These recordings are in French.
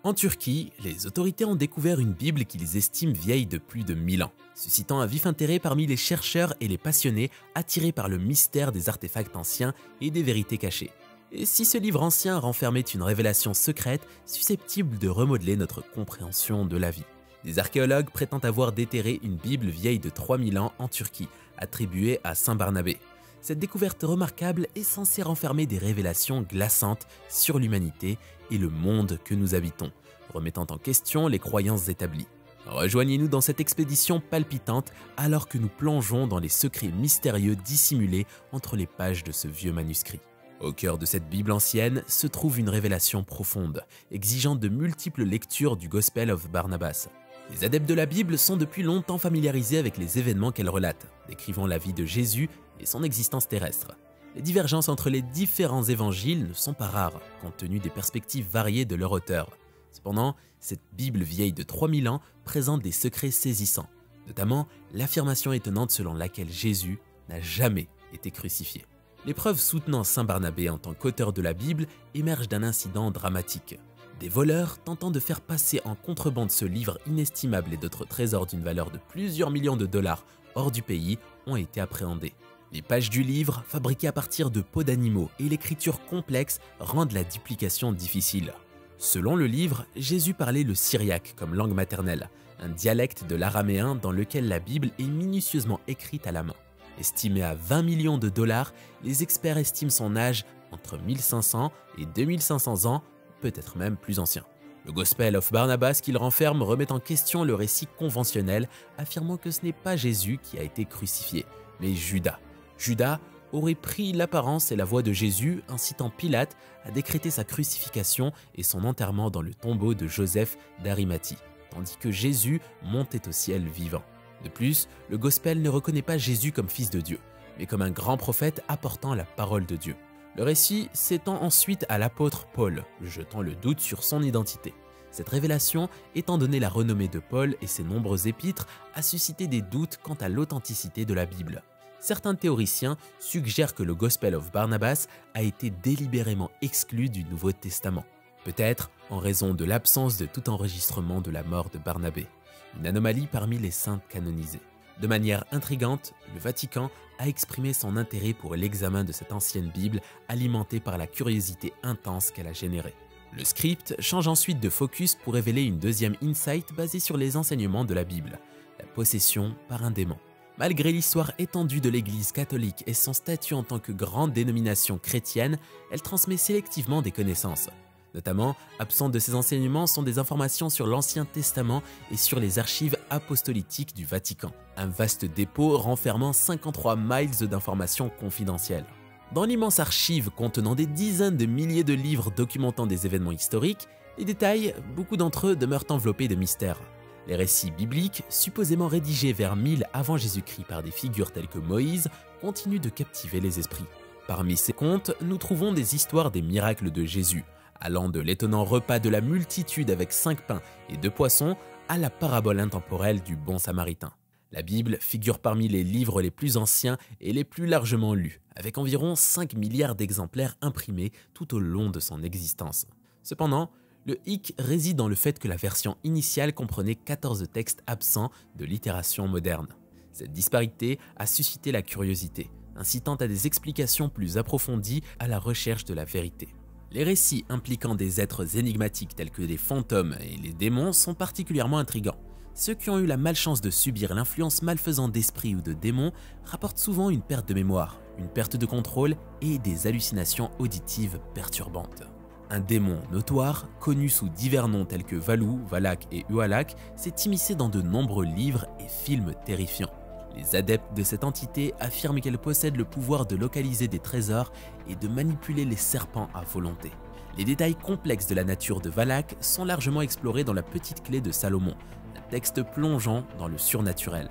En Turquie, les autorités ont découvert une Bible qu'ils estiment vieille de plus de 1000 ans, suscitant un vif intérêt parmi les chercheurs et les passionnés attirés par le mystère des artefacts anciens et des vérités cachées. Et si ce livre ancien renfermait une révélation secrète susceptible de remodeler notre compréhension de la vie? Des archéologues prétendent avoir déterré une Bible vieille de 3000 ans en Turquie, attribuée à Saint Barnabé. Cette découverte remarquable est censée renfermer des révélations glaçantes sur l'humanité et le monde que nous habitons, remettant en question les croyances établies. Rejoignez-nous dans cette expédition palpitante alors que nous plongeons dans les secrets mystérieux dissimulés entre les pages de ce vieux manuscrit. Au cœur de cette Bible ancienne se trouve une révélation profonde, exigeant de multiples lectures du Gospel of Barnabas. Les adeptes de la Bible sont depuis longtemps familiarisés avec les événements qu'elle relate, décrivant la vie de Jésus et son existence terrestre. Les divergences entre les différents évangiles ne sont pas rares, compte tenu des perspectives variées de leur auteur. Cependant, cette Bible vieille de 3000 ans présente des secrets saisissants, notamment l'affirmation étonnante selon laquelle Jésus n'a jamais été crucifié. Les preuves soutenant Saint Barnabé en tant qu'auteur de la Bible émergent d'un incident dramatique. Des voleurs tentant de faire passer en contrebande ce livre inestimable et d'autres trésors d'une valeur de plusieurs millions de dollars hors du pays ont été appréhendés. Les pages du livre, fabriquées à partir de peaux d'animaux et l'écriture complexe rendent la duplication difficile. Selon le livre, Jésus parlait le syriaque comme langue maternelle, un dialecte de l'araméen dans lequel la Bible est minutieusement écrite à la main. Estimé à 20 millions de dollars, les experts estiment son âge entre 1500 et 2500 ans, peut-être même plus ancien. Le Gospel of Barnabas qu'il renferme remet en question le récit conventionnel, affirmant que ce n'est pas Jésus qui a été crucifié, mais Judas. Judas aurait pris l'apparence et la voix de Jésus, incitant Pilate à décréter sa crucifixion et son enterrement dans le tombeau de Joseph d'Arimathie, tandis que Jésus montait au ciel vivant. De plus, le Gospel ne reconnaît pas Jésus comme fils de Dieu, mais comme un grand prophète apportant la parole de Dieu. Le récit s'étend ensuite à l'apôtre Paul, jetant le doute sur son identité. Cette révélation, étant donné la renommée de Paul et ses nombreux épîtres, a suscité des doutes quant à l'authenticité de la Bible. Certains théoriciens suggèrent que le Gospel of Barnabas a été délibérément exclu du Nouveau Testament, peut-être en raison de l'absence de tout enregistrement de la mort de Barnabé, une anomalie parmi les saints canonisés. De manière intrigante, le Vatican a exprimé son intérêt pour l'examen de cette ancienne Bible alimentée par la curiosité intense qu'elle a générée. Le script change ensuite de focus pour révéler une deuxième insight basée sur les enseignements de la Bible, la possession par un démon. Malgré l'histoire étendue de l'Église catholique et son statut en tant que grande dénomination chrétienne, elle transmet sélectivement des connaissances. Notamment, absentes de ces enseignements sont des informations sur l'Ancien Testament et sur les archives apostolitiques du Vatican, un vaste dépôt renfermant 53 miles d'informations confidentielles. Dans l'immense archive contenant des dizaines de milliers de livres documentant des événements historiques, les détails, beaucoup d'entre eux demeurent enveloppés de mystères. Les récits bibliques, supposément rédigés vers 1000 avant Jésus-Christ par des figures telles que Moïse, continuent de captiver les esprits. Parmi ces contes, nous trouvons des histoires des miracles de Jésus, allant de l'étonnant repas de la multitude avec 5 pains et 2 poissons à la parabole intemporelle du bon samaritain. La Bible figure parmi les livres les plus anciens et les plus largement lus, avec environ 5 milliards d'exemplaires imprimés tout au long de son existence. Cependant, le hic réside dans le fait que la version initiale comprenait 14 textes absents de littération moderne. Cette disparité a suscité la curiosité, incitant à des explications plus approfondies à la recherche de la vérité. Les récits impliquant des êtres énigmatiques tels que des fantômes et les démons sont particulièrement intrigants. Ceux qui ont eu la malchance de subir l'influence malfaisante d'esprits ou de démons rapportent souvent une perte de mémoire, une perte de contrôle et des hallucinations auditives perturbantes. Un démon notoire, connu sous divers noms tels que Valou, Valak et Ualak, s'est immiscé dans de nombreux livres et films terrifiants. Les adeptes de cette entité affirment qu'elle possède le pouvoir de localiser des trésors et de manipuler les serpents à volonté. Les détails complexes de la nature de Valak sont largement explorés dans la Petite Clé de Salomon, un texte plongeant dans le surnaturel.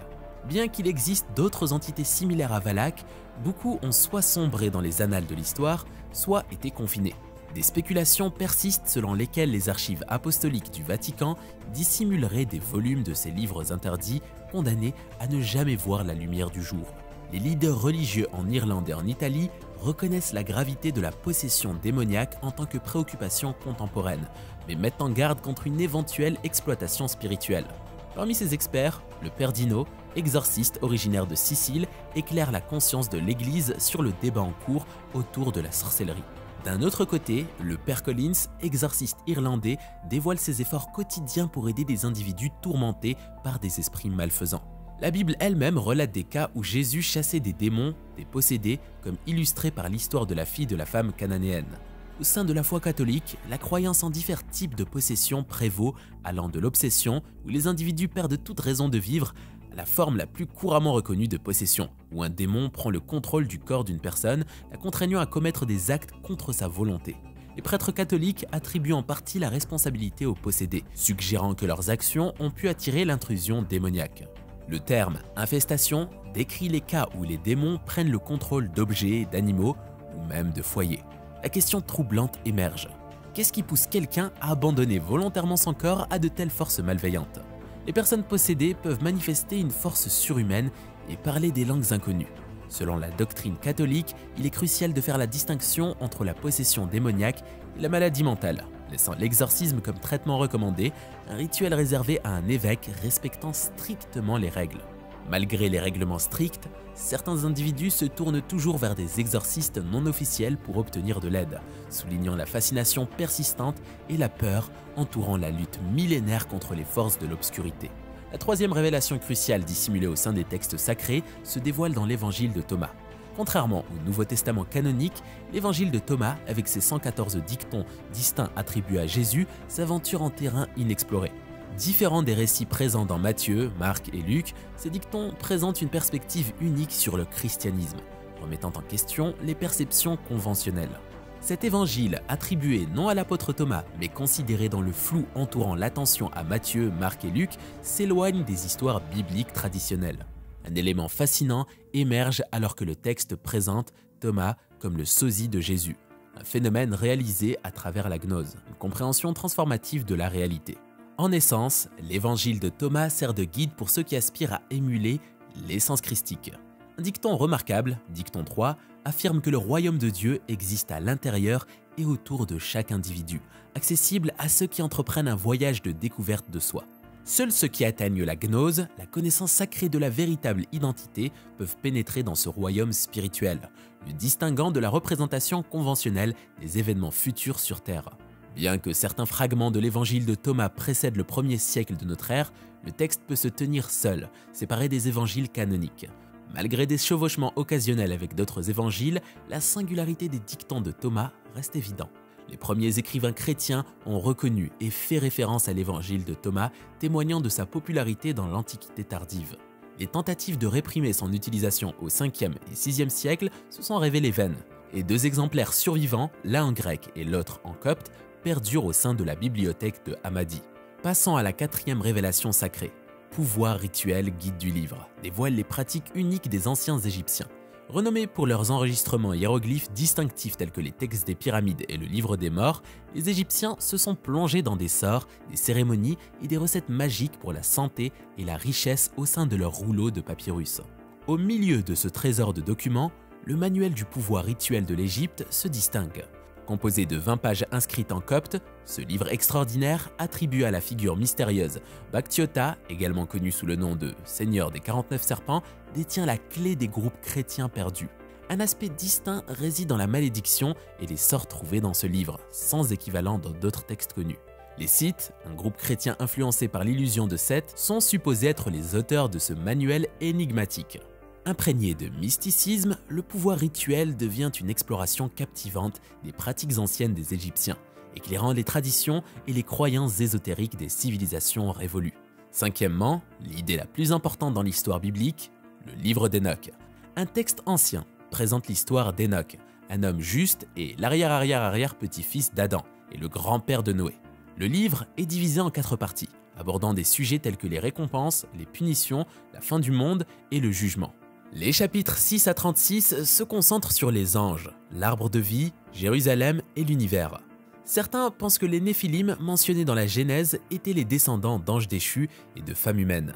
Bien qu'il existe d'autres entités similaires à Valak, beaucoup ont soit sombré dans les annales de l'histoire, soit été confinés. Des spéculations persistent selon lesquelles les archives apostoliques du Vatican dissimuleraient des volumes de ces livres interdits condamnés à ne jamais voir la lumière du jour. les leaders religieux en Irlande et en Italie reconnaissent la gravité de la possession démoniaque en tant que préoccupation contemporaine, mais mettent en garde contre une éventuelle exploitation spirituelle. Parmi ces experts, le père Dino, exorciste originaire de Sicile, éclaire la conscience de l'Église sur le débat en cours autour de la sorcellerie. D'un autre côté, le père Collins, exorciste irlandais, dévoile ses efforts quotidiens pour aider des individus tourmentés par des esprits malfaisants. La Bible elle-même relate des cas où Jésus chassait des démons, des possédés, comme illustré par l'histoire de la fille de la femme cananéenne. Au sein de la foi catholique, la croyance en divers types de possession prévaut, allant de l'obsession, où les individus perdent toute raison de vivre, à la forme la plus couramment reconnue de possession, où un démon prend le contrôle du corps d'une personne, la contraignant à commettre des actes contre sa volonté. Les prêtres catholiques attribuent en partie la responsabilité aux possédés, suggérant que leurs actions ont pu attirer l'intrusion démoniaque. Le terme « infestation » décrit les cas où les démons prennent le contrôle d'objets, d'animaux ou même de foyers. La question troublante émerge. Qu'est-ce qui pousse quelqu'un à abandonner volontairement son corps à de telles forces malveillantes? Les personnes possédées peuvent manifester une force surhumaine et parler des langues inconnues. Selon la doctrine catholique, il est crucial de faire la distinction entre la possession démoniaque et la maladie mentale, laissant l'exorcisme comme traitement recommandé, un rituel réservé à un évêque respectant strictement les règles. Malgré les règlements stricts, certains individus se tournent toujours vers des exorcistes non officiels pour obtenir de l'aide, soulignant la fascination persistante et la peur entourant la lutte millénaire contre les forces de l'obscurité. La troisième révélation cruciale dissimulée au sein des textes sacrés se dévoile dans l'évangile de Thomas. Contrairement au Nouveau Testament canonique, l'évangile de Thomas, avec ses 114 dictons distincts attribués à Jésus, s'aventure en terrain inexploré. Différents des récits présents dans Matthieu, Marc et Luc, ces dictons présentent une perspective unique sur le christianisme, remettant en question les perceptions conventionnelles. Cet évangile, attribué non à l'apôtre Thomas, mais considéré dans le flou entourant l'attention à Matthieu, Marc et Luc, s'éloigne des histoires bibliques traditionnelles. Un élément fascinant émerge alors que le texte présente Thomas comme le sosie de Jésus, un phénomène réalisé à travers la gnose, une compréhension transformative de la réalité. En essence, l'évangile de Thomas sert de guide pour ceux qui aspirent à émuler l'essence christique. Un dicton remarquable, dicton 3, affirme que le royaume de Dieu existe à l'intérieur et autour de chaque individu, accessible à ceux qui entreprennent un voyage de découverte de soi. Seuls ceux qui atteignent la gnose, la connaissance sacrée de la véritable identité, peuvent pénétrer dans ce royaume spirituel, le distinguant de la représentation conventionnelle des événements futurs sur Terre. Bien que certains fragments de l'évangile de Thomas précèdent le 1er siècle de notre ère, le texte peut se tenir seul, séparé des évangiles canoniques. Malgré des chevauchements occasionnels avec d'autres évangiles, la singularité des dictons de Thomas reste évidente. Les premiers écrivains chrétiens ont reconnu et fait référence à l'évangile de Thomas, témoignant de sa popularité dans l'Antiquité tardive. Les tentatives de réprimer son utilisation au 5e et 6e siècle se sont révélées vaines, et 2 exemplaires survivants, l'un en grec et l'autre en copte, perdurent au sein de la bibliothèque de Hammadi. Passons à la 4e révélation sacrée. Pouvoir rituel guide du livre, dévoile les pratiques uniques des anciens Égyptiens. Renommés pour leurs enregistrements hiéroglyphes distinctifs tels que les textes des pyramides et le livre des morts, les Égyptiens se sont plongés dans des sorts, des cérémonies et des recettes magiques pour la santé et la richesse au sein de leurs rouleaux de papyrus. Au milieu de ce trésor de documents, le manuel du pouvoir rituel de l'Égypte se distingue. Composé de 20 pages inscrites en copte, ce livre extraordinaire attribue à la figure mystérieuse Baktiota, également connu sous le nom de Seigneur des 49 serpents, détient la clé des groupes chrétiens perdus. Un aspect distinct réside dans la malédiction et les sorts trouvés dans ce livre, sans équivalent dans d'autres textes connus. Les Scythes, un groupe chrétien influencé par l'illusion de Seth, sont supposés être les auteurs de ce manuel énigmatique. Imprégné de mysticisme, le pouvoir rituel devient une exploration captivante des pratiques anciennes des Égyptiens, éclairant les traditions et les croyances ésotériques des civilisations révolues. Cinquièmement, l'idée la plus importante dans l'histoire biblique, le livre d'Enoch. Un texte ancien présente l'histoire d'Enoch, un homme juste et l'arrière-arrière-arrière-petit-fils d'Adam et le grand-père de Noé. Le livre est divisé en 4 parties, abordant des sujets tels que les récompenses, les punitions, la fin du monde et le jugement. Les chapitres 6 à 36 se concentrent sur les anges, l'arbre de vie, Jérusalem et l'univers. Certains pensent que les Néphilim mentionnés dans la Genèse étaient les descendants d'anges déchus et de femmes humaines.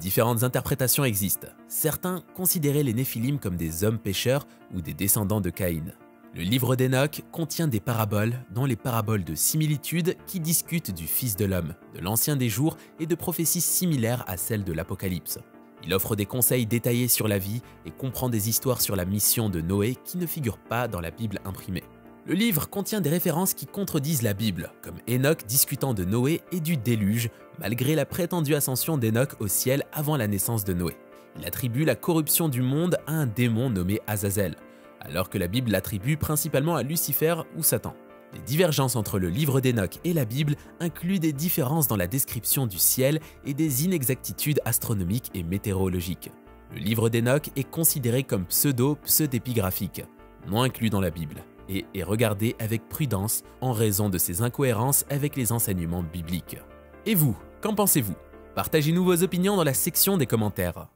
Différentes interprétations existent. Certains considéraient les Néphilim comme des hommes pécheurs ou des descendants de Caïn. Le livre d'Enoch contient des paraboles, dont les paraboles de similitude qui discutent du Fils de l'homme, de l'Ancien des jours et de prophéties similaires à celles de l'Apocalypse. Il offre des conseils détaillés sur la vie et comprend des histoires sur la mission de Noé qui ne figurent pas dans la Bible imprimée. Le livre contient des références qui contredisent la Bible, comme Enoch discutant de Noé et du déluge, malgré la prétendue ascension d'Enoch au ciel avant la naissance de Noé. Il attribue la corruption du monde à un démon nommé Azazel, alors que la Bible l'attribue principalement à Lucifer ou Satan. Les divergences entre le livre d'Enoch et la Bible incluent des différences dans la description du ciel et des inexactitudes astronomiques et météorologiques. Le livre d'Enoch est considéré comme pseudo-pseudépigraphique, non inclus dans la Bible, et est regardé avec prudence en raison de ses incohérences avec les enseignements bibliques. Et vous, qu'en pensez-vous? Partagez-nous vos opinions dans la section des commentaires.